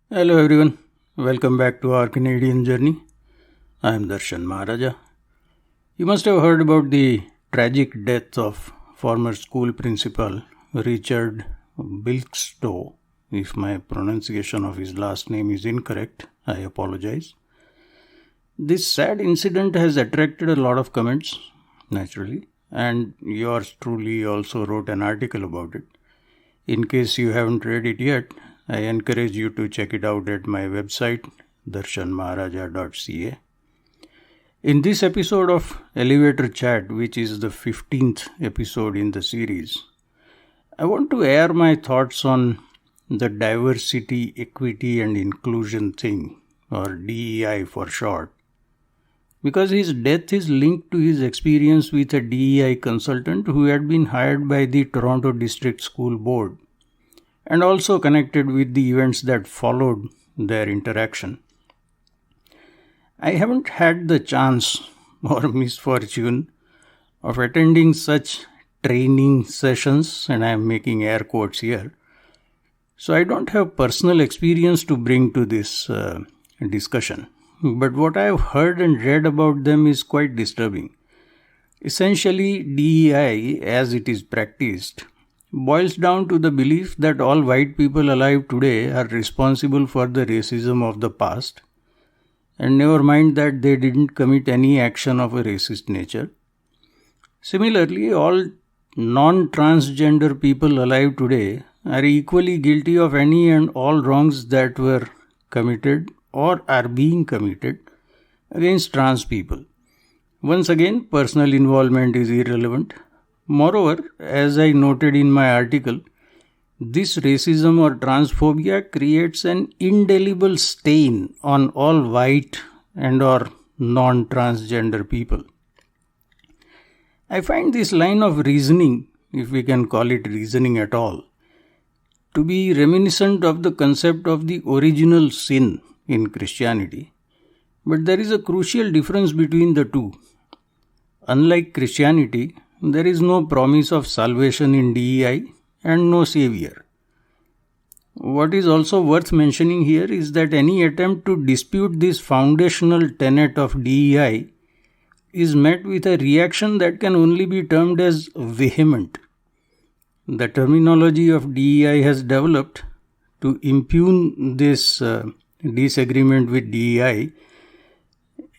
Hello everyone, welcome back to our Canadian journey. I am Darshanmaharaja. You must have heard about the tragic death of former school principal Richard Bilkstow. If my pronunciation of his last name is incorrect, I apologize. This sad incident has attracted a lot of comments, naturally, and yours truly also wrote an article about it. In case you haven't read it yet, I encourage you to check it out at my website, darshanmaharaja.ca. In this episode of Elevator Chat, which is the 15th episode in the series, I want to air my thoughts on the diversity, equity and inclusion thing, or DEI for short, because his death is linked to his experience with a DEI consultant who had been hired by the Toronto District School Board, and also connected with the events that followed their interaction. I haven't had the chance or misfortune of attending such training sessions, and I am making air quotes here, so I don't have personal experience to bring to this discussion. But what I have heard and read about them is quite disturbing. Essentially, DEI, as it is practiced, boils down to the belief that all white people alive today are responsible for the racism of the past, and never mind that they didn't commit any action of a racist nature. Similarly, all non-transgender people alive today are equally guilty of any and all wrongs that were committed or are being committed against trans people. Once again, personal involvement is irrelevant. Moreover, as I noted in my article, this racism or transphobia creates an indelible stain on all white and or non-transgender people. I find this line of reasoning, if we can call it reasoning at all, to be reminiscent of the concept of the original sin in Christianity. But there is a crucial difference between the two. Unlike Christianity, there is no promise of salvation in DEI and no savior. What is also worth mentioning here is that any attempt to dispute this foundational tenet of DEI is met with a reaction that can only be termed as vehement. The terminology of DEI has developed to impugn this disagreement with DEI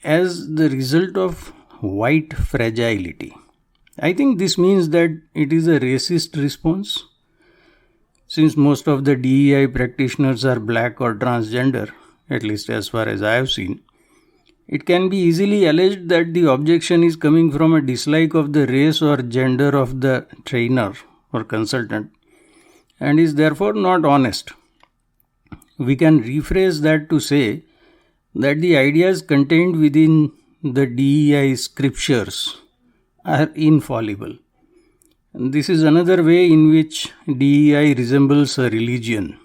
as the result of white fragility. I think this means that it is a racist response. Since most of the DEI practitioners are black or transgender, at least as far as I have seen, it can be easily alleged that the objection is coming from a dislike of the race or gender of the trainer or consultant and is therefore not honest. We can rephrase that to say that the ideas contained within the DEI scriptures are infallible. This is another way in which DEI resembles a religion,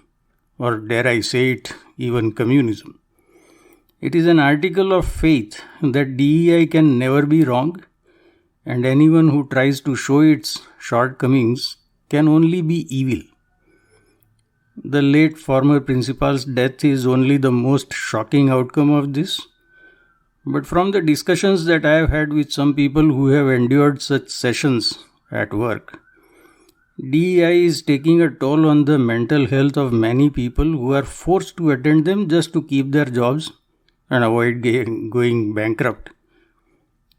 or dare I say it, even communism. It is an article of faith that DEI can never be wrong, and anyone who tries to show its shortcomings can only be evil. The late former principal's death is only the most shocking outcome of this. But from the discussions that I have had with some people who have endured such sessions at work, DEI is taking a toll on the mental health of many people who are forced to attend them just to keep their jobs and avoid going bankrupt.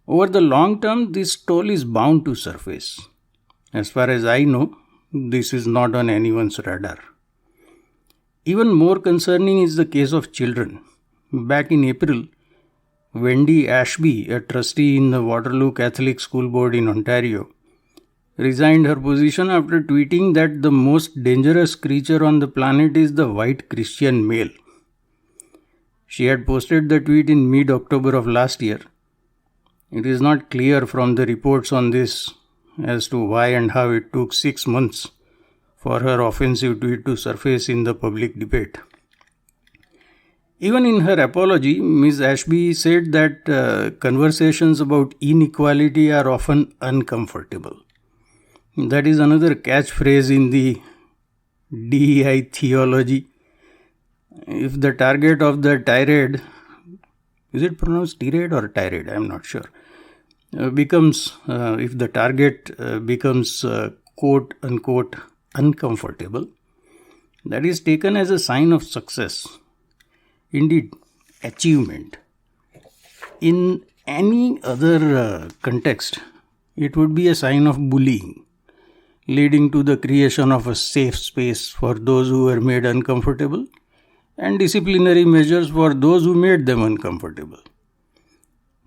Over the long term, this toll is bound to surface. As far as I know, this is not on anyone's radar. Even more concerning is the case of children. Back in April, Wendy Ashby, a trustee in the Waterloo Catholic School Board in Ontario, resigned her position after tweeting that the most dangerous creature on the planet is the white Christian male. She had posted the tweet in mid-October of last year. It is not clear from the reports on this as to why and how it took 6 months for her offensive tweet to surface in the public debate. Even in her apology, Ms. Ashby said that conversations about inequality are often uncomfortable. That is another catchphrase in the DEI theology. If the target of the tirade, is it pronounced tirade or tirade? I'm not sure. If the target becomes quote unquote uncomfortable, that is taken as a sign of success, indeed achievement. In any other context, it would be a sign of bullying, leading to the creation of a safe space for those who were made uncomfortable and disciplinary measures for those who made them uncomfortable.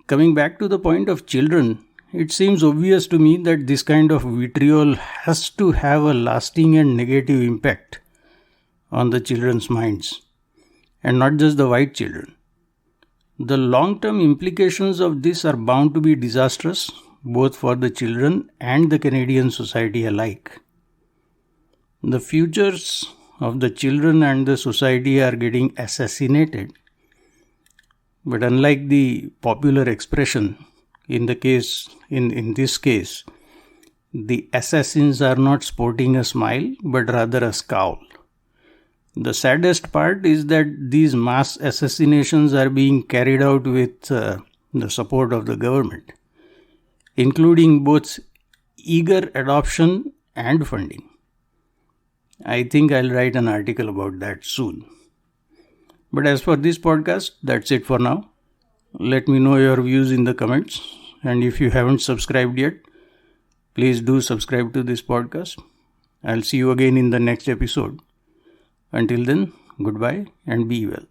Coming back to the point of children, it seems obvious to me that this kind of vitriol has to have a lasting and negative impact on the children's minds, and not just the white children. The long-term implications of this are bound to be disastrous, both for the children and the Canadian society alike. The futures of the children and the society are getting assassinated. But unlike the popular expression, in this case, the assassins are not sporting a smile, but rather a scowl. The saddest part is that these mass assassinations are being carried out with the support of the government, including both eager adoption and funding. I think I'll write an article about that soon. But as for this podcast, that's it for now. Let me know your views in the comments. And if you haven't subscribed yet, please do subscribe to this podcast. I'll see you again in the next episode. Until then, goodbye and be well.